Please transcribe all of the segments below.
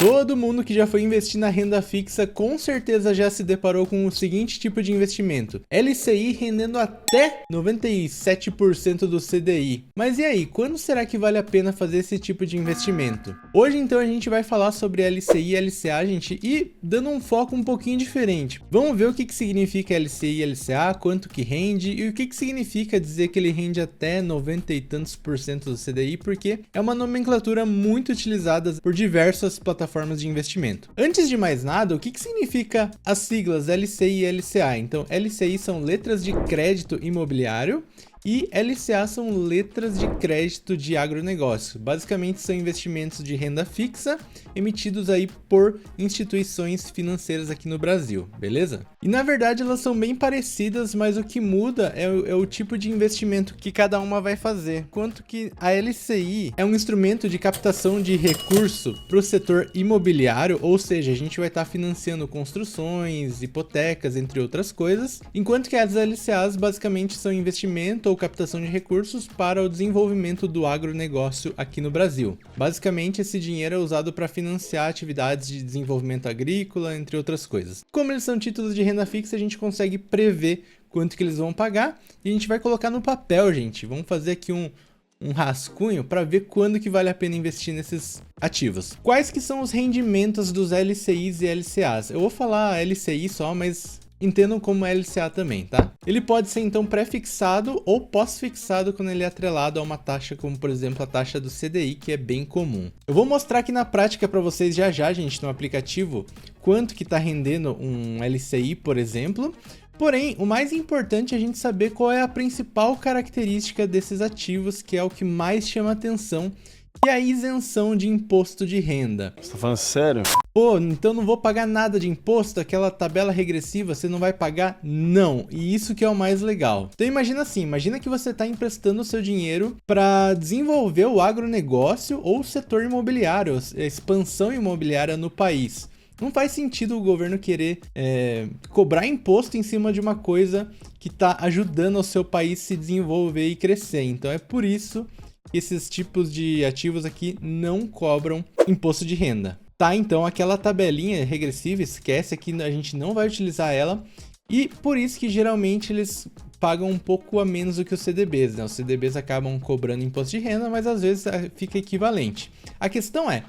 Todo mundo que já foi investir na renda fixa com certeza já se deparou com o seguinte tipo de investimento: LCI rendendo até 97% do CDI. Mas e aí, quando será que vale a pena fazer esse tipo de investimento? Hoje então a gente vai falar sobre LCI e LCA, gente, e dando um foco um pouquinho diferente. Vamos ver o que significa LCI e LCA, quanto que rende e o que significa dizer que ele rende até 90 e tantos por cento do CDI, porque é uma nomenclatura muito utilizada por diversas plataformas de investimento. Antes de mais nada, o que significa as siglas LCI e LCA? Então, LCI são letras de crédito imobiliário e LCA são letras de crédito de agronegócio. Basicamente são investimentos de renda fixa emitidos aí por instituições financeiras aqui no Brasil, beleza? E na verdade elas são bem parecidas, mas o que muda é o tipo de investimento que cada uma vai fazer. Quanto que a LCI é um instrumento de captação de recurso para o setor imobiliário, ou seja, a gente vai estar financiando construções, hipotecas, entre outras coisas, enquanto que as LCAs basicamente são investimento ou captação de recursos para o desenvolvimento do agronegócio aqui no Brasil. Basicamente, esse dinheiro é usado para financiar atividades de desenvolvimento agrícola, entre outras coisas. Como eles são títulos de renda fixa, a gente consegue prever quanto que eles vão pagar e a gente vai colocar no papel, gente. Vamos fazer aqui um rascunho para ver quando que vale a pena investir nesses ativos. Quais que são os rendimentos dos LCIs e LCAs? Eu vou falar LCI só, mas entendam como LCA também, tá? Ele pode ser então pré-fixado ou pós-fixado quando ele é atrelado a uma taxa como, por exemplo, a taxa do CDI, que é bem comum. Eu vou mostrar aqui na prática para vocês já, gente, no aplicativo, quanto que tá rendendo um LCI, por exemplo. Porém, o mais importante é a gente saber qual é a principal característica desses ativos, que é o que mais chama atenção, que é a isenção de imposto de renda. Você tá falando sério? Pô, então não vou pagar nada de imposto? Aquela tabela regressiva você não vai pagar? Não, e isso que é o mais legal. Então imagina assim, imagina que você está emprestando o seu dinheiro para desenvolver o agronegócio ou o setor imobiliário, a expansão imobiliária no país. Não faz sentido o governo querer cobrar imposto em cima de uma coisa que está ajudando o seu país se desenvolver e crescer. Então é por isso que esses tipos de ativos aqui não cobram imposto de renda. Tá, então aquela tabelinha regressiva, esquece, aqui a gente não vai utilizar ela. E por isso que geralmente eles pagam um pouco a menos do que os CDBs, né? Os CDBs acabam cobrando imposto de renda, mas às vezes fica equivalente. A questão é,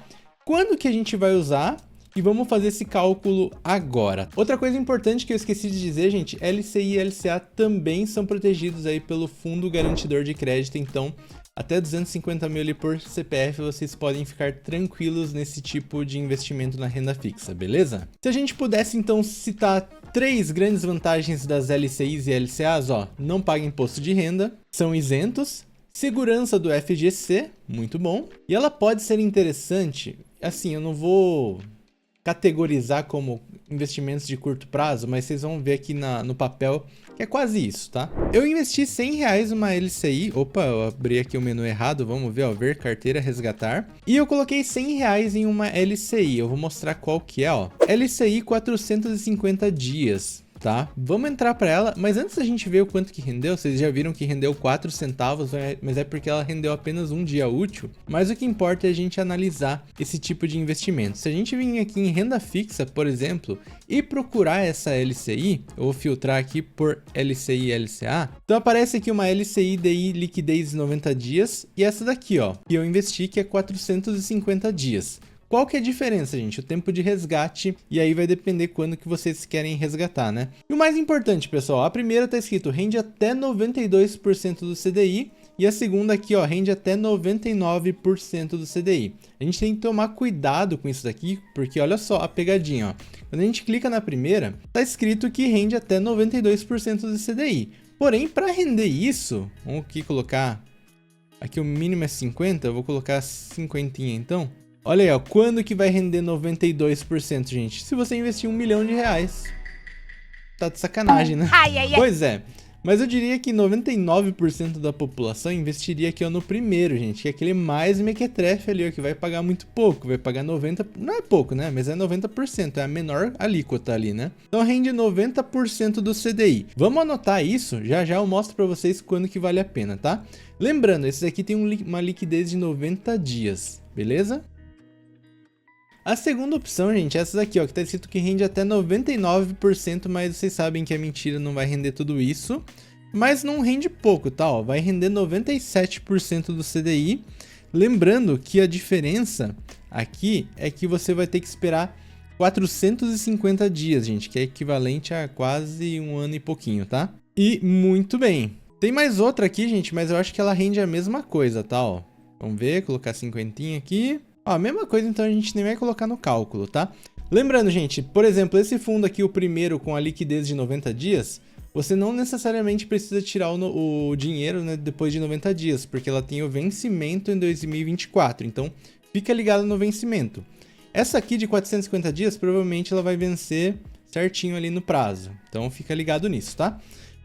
quando que a gente vai usar? E vamos fazer esse cálculo agora. Outra coisa importante que eu esqueci de dizer, gente, LCI e LCA também são protegidos aí pelo Fundo Garantidor de Crédito, então até 250 mil ali por CPF vocês podem ficar tranquilos nesse tipo de investimento na renda fixa, beleza? Se a gente pudesse então citar 3 grandes vantagens das LCIs e LCAs, ó, não paga imposto de renda, são isentos, segurança do FGC, muito bom, e ela pode ser interessante, assim, eu não vou categorizar como investimentos de curto prazo, mas vocês vão ver aqui no papel que é quase isso, tá? Eu investi R$100 numa LCI, opa, eu abri aqui o menu errado, vamos ver, ó, ver carteira, resgatar, e eu coloquei R$100 em uma LCI, eu vou mostrar qual que é, ó, LCI 450 dias. Tá? Vamos entrar para ela, mas antes da gente ver o quanto que rendeu, vocês já viram que rendeu 4 centavos, mas é porque ela rendeu apenas um dia útil, mas o que importa é a gente analisar esse tipo de investimento. Se a gente vir aqui em renda fixa, por exemplo, e procurar essa LCI, eu vou filtrar aqui por LCI e LCA, então aparece aqui uma LCI DI liquidez 90 dias e essa daqui, ó, que eu investi, que é 450 dias. Qual que é a diferença, gente? O tempo de resgate, e aí vai depender quando que vocês querem resgatar, né? E o mais importante, pessoal, a primeira tá escrito rende até 92% do CDI, e a segunda aqui, ó, rende até 99% do CDI. A gente tem que tomar cuidado com isso daqui, porque olha só a pegadinha, ó. Quando a gente clica na primeira, tá escrito que rende até 92% do CDI. Porém, para render isso, vamos aqui colocar, aqui o mínimo é 50, eu vou colocar 50 então. Olha aí, ó, quando que vai render 92%, gente? Se você investir R$1 milhão. Tá de sacanagem, né? Pois é, mas eu diria que 99% da população investiria aqui, ó, no primeiro, gente, que é aquele mais mequetrefe ali, ó, que vai pagar muito pouco, vai pagar 90%, não é pouco, né? Mas é 90%, é a menor alíquota ali, né? Então rende 90% do CDI. Vamos anotar isso, já já eu mostro pra vocês quando que vale a pena, tá? Lembrando, esse aqui tem uma liquidez de 90 dias, beleza? A segunda opção, gente, é essa daqui, ó, que tá escrito que rende até 99%, mas vocês sabem que é mentira, não vai render tudo isso. Mas não rende pouco, tá? Ó, vai render 97% do CDI. Lembrando que a diferença aqui é que você vai ter que esperar 450 dias, gente, que é equivalente a quase um ano e pouquinho, tá? E muito bem. Tem mais outra aqui, gente, mas eu acho que ela rende a mesma coisa, tá? Ó, vamos ver, colocar 50 aqui. Ó, a mesma coisa, então a gente nem vai colocar no cálculo, tá? Lembrando, gente, por exemplo, esse fundo aqui, o primeiro com a liquidez de 90 dias, você não necessariamente precisa tirar o dinheiro, né, depois de 90 dias, porque ela tem o vencimento em 2024, então fica ligado no vencimento. Essa aqui de 450 dias, provavelmente ela vai vencer certinho ali no prazo, então fica ligado nisso, tá?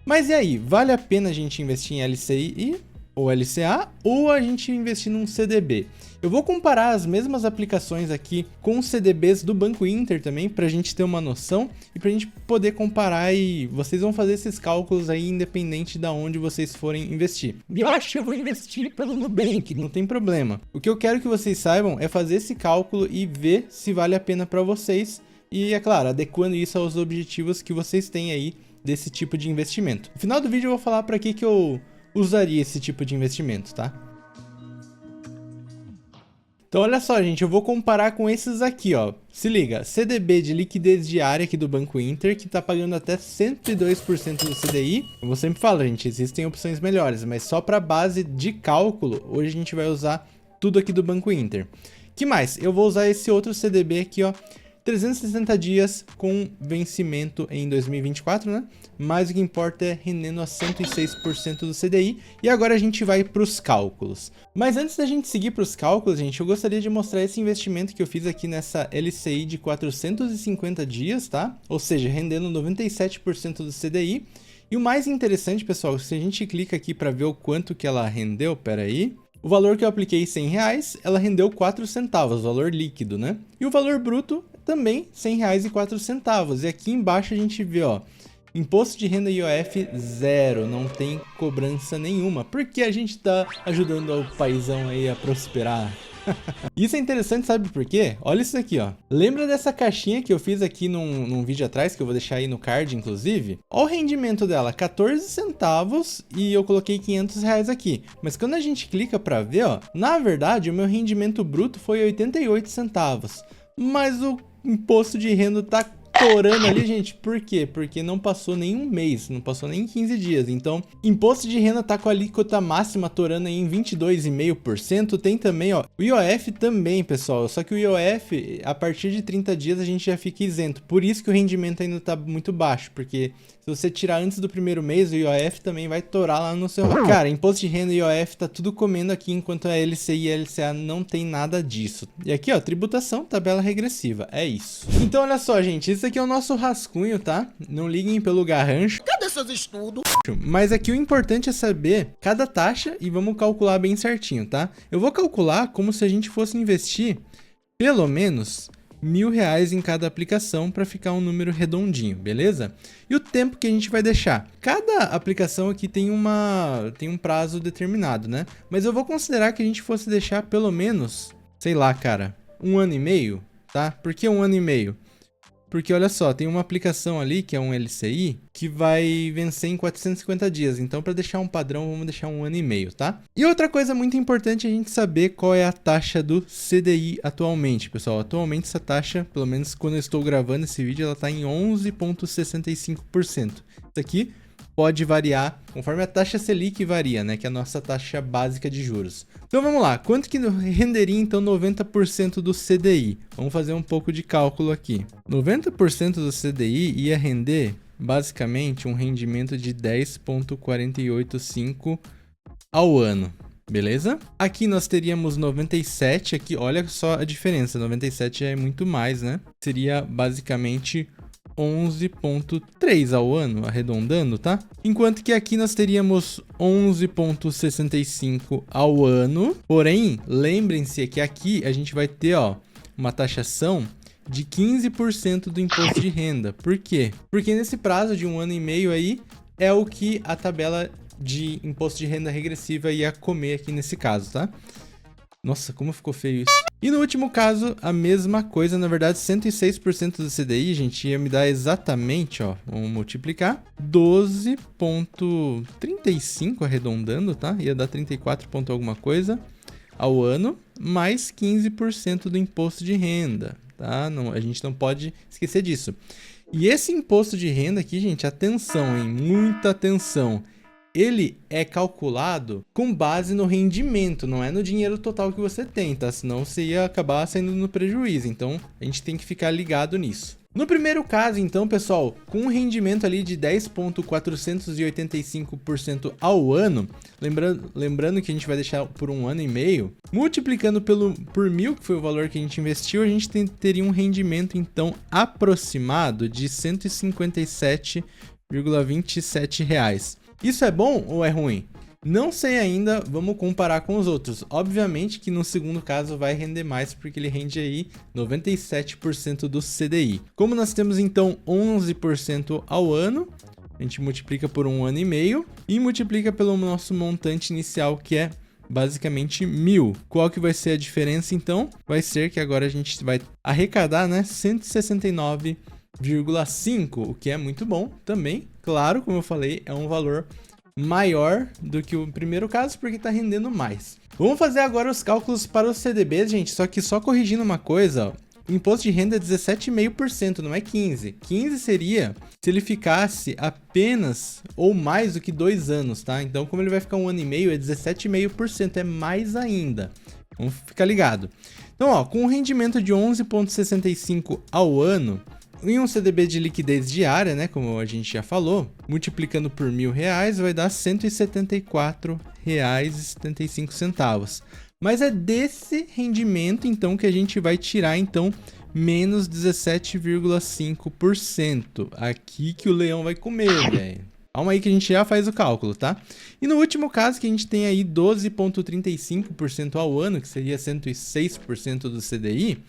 Mas e aí, vale a pena a gente investir em LCI ou LCA ou a gente investir num CDB? Eu vou comparar as mesmas aplicações aqui com os CDBs do Banco Inter também, para a gente ter uma noção e para a gente poder comparar, e vocês vão fazer esses cálculos aí independente de onde vocês forem investir. Eu acho que eu vou investir pelo Nubank, não tem problema. O que eu quero que vocês saibam é fazer esse cálculo e ver se vale a pena para vocês e, é claro, adequando isso aos objetivos que vocês têm aí desse tipo de investimento. No final do vídeo eu vou falar para que eu usaria esse tipo de investimento, tá? Então olha só, gente, eu vou comparar com esses aqui, ó. Se liga, CDB de liquidez diária aqui do Banco Inter, que tá pagando até 102% do CDI. Eu sempre falo, gente, existem opções melhores, mas só para base de cálculo, hoje a gente vai usar tudo aqui do Banco Inter. Que mais? Eu vou usar esse outro CDB aqui, ó. 360 dias com vencimento em 2024, né? Mas o que importa é rendendo a 106% do CDI. E agora a gente vai para os cálculos. Mas antes da gente seguir para os cálculos, gente, eu gostaria de mostrar esse investimento que eu fiz aqui nessa LCI de 450 dias, tá? Ou seja, rendendo 97% do CDI. E o mais interessante, pessoal, se a gente clica aqui para ver o quanto que ela rendeu, peraí. O valor que eu apliquei, R$100, ela rendeu 4 centavos, valor líquido, né? E o valor bruto também R$100,04. E aqui embaixo a gente vê, ó, imposto de renda IOF zero, não tem cobrança nenhuma, porque a gente tá ajudando o paizão aí a prosperar. Isso é interessante, sabe por quê? Olha isso aqui, ó. Lembra dessa caixinha que eu fiz aqui num vídeo atrás, que eu vou deixar aí no card, inclusive? Olha o rendimento dela, 14 centavos, e eu coloquei R$500 aqui. Mas quando a gente clica pra ver, ó, na verdade, o meu rendimento bruto foi 88 centavos. Mas o imposto de renda tá torando ali, gente. Por quê? Porque não passou nem um mês, não passou nem 15 dias. Então, imposto de renda tá com a alíquota máxima torando aí em 22,5%. Tem também, ó, o IOF também, pessoal. Só que o IOF, a partir de 30 dias, a gente já fica isento. Por isso que o rendimento ainda tá muito baixo, porque se você tirar antes do primeiro mês, o IOF também vai torar lá no seu... Cara, imposto de renda e IOF tá tudo comendo aqui, enquanto a LCI e a LCA não tem nada disso. E aqui, ó, tributação, tabela regressiva. É isso. Então, olha só, gente, esse aqui é o nosso rascunho, tá? Não liguem pelo garrancho. Cadê seus estudos? Mas aqui o importante é saber cada taxa e vamos calcular bem certinho, tá? Eu vou calcular como se a gente fosse investir pelo menos R$1.000 em cada aplicação para ficar um número redondinho, beleza? E o tempo que a gente vai deixar. Cada aplicação aqui tem um prazo determinado, né? Mas eu vou considerar que a gente fosse deixar pelo menos, sei lá, cara, 1 ano e meio, tá? Por que 1 ano e meio? Porque olha só, tem uma aplicação ali, que é um LCI, que vai vencer em 450 dias. Então, para deixar um padrão, vamos deixar 1 ano e meio, tá? E outra coisa muito importante é a gente saber qual é a taxa do CDI atualmente, pessoal. Atualmente, essa taxa, pelo menos quando eu estou gravando esse vídeo, ela está em 11,65%. Isso aqui pode variar conforme a taxa Selic varia, né? Que é a nossa taxa básica de juros. Então vamos lá, quanto que renderia então 90% do CDI? Vamos fazer um pouco de cálculo aqui. 90% do CDI ia render basicamente um rendimento de 10,485 ao ano. Beleza? Aqui nós teríamos 97, aqui olha só a diferença, 97 é muito mais, né? Seria basicamente 11,3 ao ano, arredondando, tá? Enquanto que aqui nós teríamos 11,65 ao ano. Porém, lembrem-se que aqui a gente vai ter, ó, uma taxação de 15% do imposto de renda. Por quê? Porque nesse prazo de 1 ano e meio aí é o que a tabela de imposto de renda regressiva ia comer aqui nesse caso, tá? Nossa, como ficou feio isso. E no último caso, a mesma coisa, na verdade 106% do CDI, gente, ia me dar exatamente, ó, vamos multiplicar, 12,35 arredondando, tá? Ia dar 34 ponto alguma coisa ao ano, mais 15% do imposto de renda, tá? Não, a gente não pode esquecer disso. E esse imposto de renda aqui, gente, atenção, hein? Muita atenção. Ele é calculado com base no rendimento, não é no dinheiro total que você tem, tá? Senão você ia acabar saindo no prejuízo. Então, a gente tem que ficar ligado nisso. No primeiro caso, então, pessoal, com um rendimento ali de 10,485% ao ano, lembrando que a gente vai deixar por 1 ano e meio, multiplicando por 1.000, que foi o valor que a gente investiu, a gente teria um rendimento, então, aproximado de R$ 157,27. Isso é bom ou é ruim? Não sei ainda, vamos comparar com os outros. Obviamente que no segundo caso vai render mais, porque ele rende aí 97% do CDI. Como nós temos então 11% ao ano, a gente multiplica por 1 ano e meio e multiplica pelo nosso montante inicial, que é basicamente 1.000. Qual que vai ser a diferença então? Vai ser que agora a gente vai arrecadar, né, 169,5, o que é muito bom também. Claro, como eu falei, é um valor maior do que o primeiro caso, porque está rendendo mais. Vamos fazer agora os cálculos para os CDBs, gente, só que só corrigindo uma coisa, ó. O imposto de renda é 17,5%, não é 15%. 15% seria se ele ficasse apenas ou mais do que 2 anos, tá? Então, como ele vai ficar 1 ano e meio, é 17,5%, é mais ainda. Vamos ficar ligado. Então, ó, com um rendimento de 11,65 ao ano, em um CDB de liquidez diária, né, como a gente já falou, multiplicando por R$1.000 vai dar R$ 174,75. Mas é desse rendimento, então, que a gente vai tirar, então, menos 17,5%. Aqui que o leão vai comer, velho. Calma aí que a gente já faz o cálculo, tá? E no último caso, que a gente tem aí 12,35% ao ano, que seria 106% do CDI,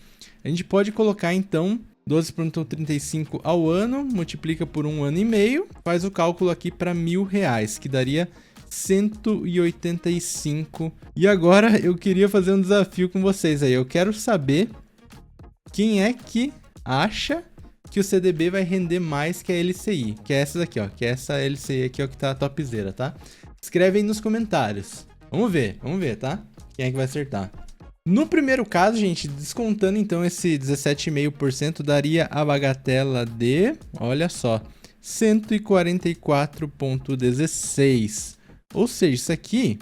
a gente pode colocar, então, 12,35 ao ano, multiplica por 1 ano e meio, faz o cálculo aqui para R$1.000, que daria 185. E agora eu queria fazer um desafio com vocês aí. Eu quero saber quem é que acha que o CDB vai render mais que a LCI, que é essa daqui, ó, que é essa LCI aqui, ó, que tá topzera, tá? Escreve aí nos comentários. Vamos ver, tá? Quem é que vai acertar? No primeiro caso, gente, descontando então esse 17,5%, daria a bagatela de, olha só, 144,16. Ou seja, isso aqui,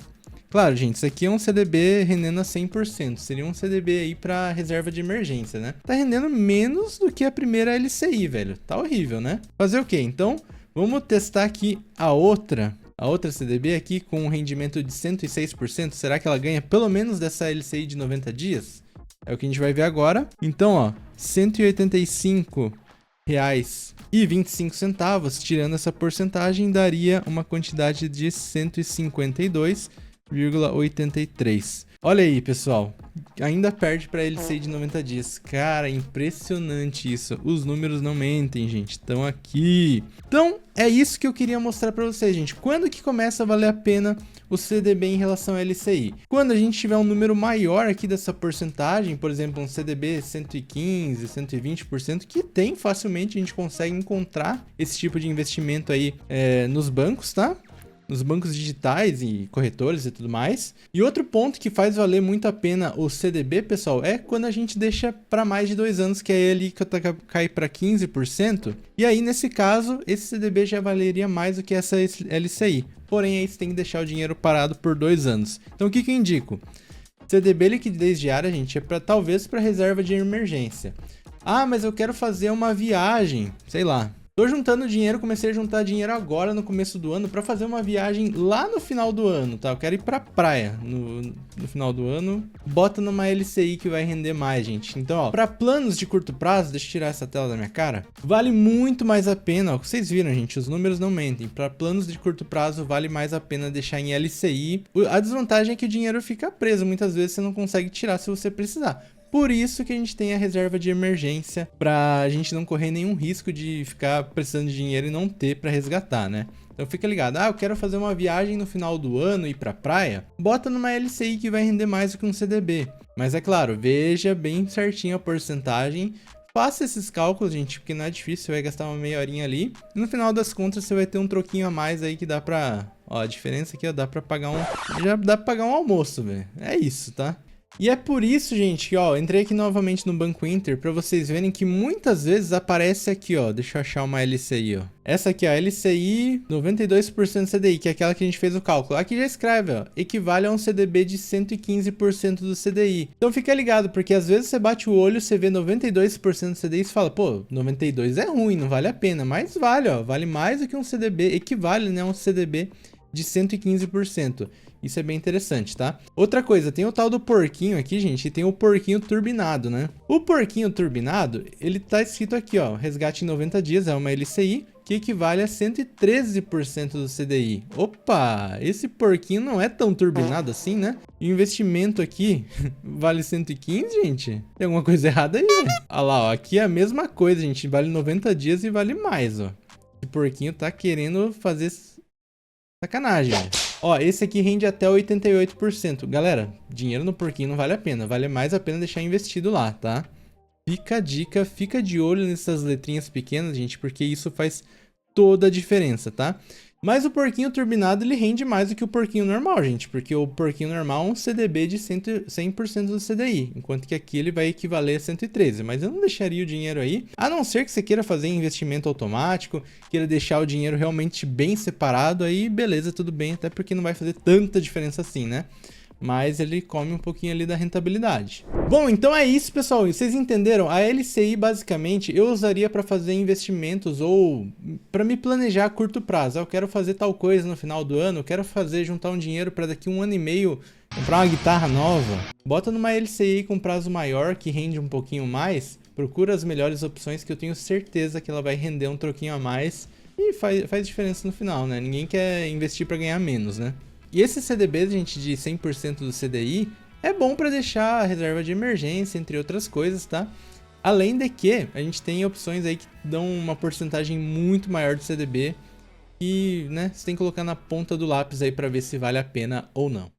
claro, gente, isso aqui é um CDB rendendo a 100%. Seria um CDB aí para reserva de emergência, né? Tá rendendo menos do que a primeira LCI, velho. Tá horrível, né? Fazer o quê? Então, vamos testar aqui a outra CDB aqui com um rendimento de 106%, será que ela ganha pelo menos dessa LCI de 90 dias? É o que a gente vai ver agora. Então, ó, R$ 185,25, tirando essa porcentagem, daria uma quantidade de 152,83. Olha aí, pessoal, ainda perde para a LCI de 90 dias. Cara, impressionante isso. Os números não mentem, gente. Estão aqui. Então, é isso que eu queria mostrar para vocês, gente. Quando que começa a valer a pena o CDB em relação à LCI? Quando a gente tiver um número maior aqui dessa porcentagem, por exemplo, um CDB 115%, 120%, que tem facilmente, a gente consegue encontrar esse tipo de investimento aí nos bancos, tá? Nos bancos digitais e corretores e tudo mais. E outro ponto que faz valer muito a pena o CDB, pessoal, é quando a gente deixa para mais de 2 anos, que é ali que cai para 15%. E aí, nesse caso, esse CDB já valeria mais do que essa LCI. Porém, aí você tem que deixar o dinheiro parado por 2 anos. Então, o que eu indico? CDB liquidez diária, gente, é talvez para reserva de emergência. Ah, mas eu quero fazer uma viagem, sei lá. Tô juntando dinheiro, comecei a juntar dinheiro agora no começo do ano para fazer uma viagem lá no final do ano, tá? Eu quero ir pra praia no final do ano. Bota numa LCI que vai render mais, gente. Então, ó, para planos de curto prazo, deixa eu tirar essa tela da minha cara, vale muito mais a pena, ó, vocês viram, gente, os números não mentem. Para planos de curto prazo, vale mais a pena deixar em LCI. A desvantagem é que o dinheiro fica preso, muitas vezes você não consegue tirar se você precisar. Por isso que a gente tem a reserva de emergência, pra gente não correr nenhum risco de ficar precisando de dinheiro e não ter pra resgatar, né? Então fica ligado, eu quero fazer uma viagem no final do ano e ir pra praia, bota numa LCI que vai render mais do que um CDB. Mas é claro, veja bem certinho a porcentagem. Faça esses cálculos, gente, porque não é difícil, você vai gastar uma meia horinha ali. E no final das contas, você vai ter um troquinho a mais aí que dá pra... Ó, a diferença aqui, ó, dá pra pagar um... Já dá pra pagar um almoço, velho. É isso, tá? E é por isso, gente, que, ó, entrei aqui novamente no Banco Inter pra vocês verem que muitas vezes aparece aqui, ó. Deixa eu achar uma LCI, ó. Essa aqui, ó, LCI 92% CDI, que é aquela que a gente fez o cálculo. Aqui já escreve, ó, equivale a um CDB de 115% do CDI. Então fica ligado, porque às vezes você bate o olho, você vê 92% do CDI e você fala, pô, 92 é ruim, não vale a pena. Mas vale, ó, vale mais do que um CDB, equivale, né, a um CDB de 115%. Isso é bem interessante, tá? Outra coisa, tem o tal do porquinho aqui, gente, e tem o porquinho turbinado, né? O porquinho turbinado, ele tá escrito aqui, ó, resgate em 90 dias, é uma LCI, que equivale a 113% do CDI. Opa, esse porquinho não é tão turbinado assim, né? E o investimento aqui vale 115, gente? Tem alguma coisa errada aí, né? Olha lá, ó, aqui é a mesma coisa, gente, vale 90 dias e vale mais, ó. Esse porquinho tá querendo fazer sacanagem, velho. Ó, esse aqui rende até 88%. Galera, dinheiro no porquinho não vale a pena. Vale mais a pena deixar investido lá, tá? Fica a dica, fica de olho nessas letrinhas pequenas, gente, porque isso faz toda a diferença, tá? Mas o porquinho turbinado, ele rende mais do que o porquinho normal, gente, porque o porquinho normal é um CDB de 100% do CDI, enquanto que aqui ele vai equivaler a 113, mas eu não deixaria o dinheiro aí, a não ser que você queira fazer investimento automático, queira deixar o dinheiro realmente bem separado, aí beleza, tudo bem, até porque não vai fazer tanta diferença assim, né? Mas ele come um pouquinho ali da rentabilidade. Bom, então é isso, pessoal. Vocês entenderam? A LCI, basicamente, eu usaria para fazer investimentos ou para me planejar a curto prazo. Eu quero fazer tal coisa no final do ano, eu quero juntar um dinheiro para daqui 1 ano e meio comprar uma guitarra nova. Bota numa LCI com prazo maior, que rende um pouquinho mais. Procura as melhores opções, que eu tenho certeza que ela vai render um troquinho a mais. E faz diferença no final, né? Ninguém quer investir para ganhar menos, né? E esse CDB, gente, de 100% do CDI, é bom para deixar a reserva de emergência, entre outras coisas, tá? Além de que a gente tem opções aí que dão uma porcentagem muito maior do CDB e, né, você tem que colocar na ponta do lápis aí para ver se vale a pena ou não.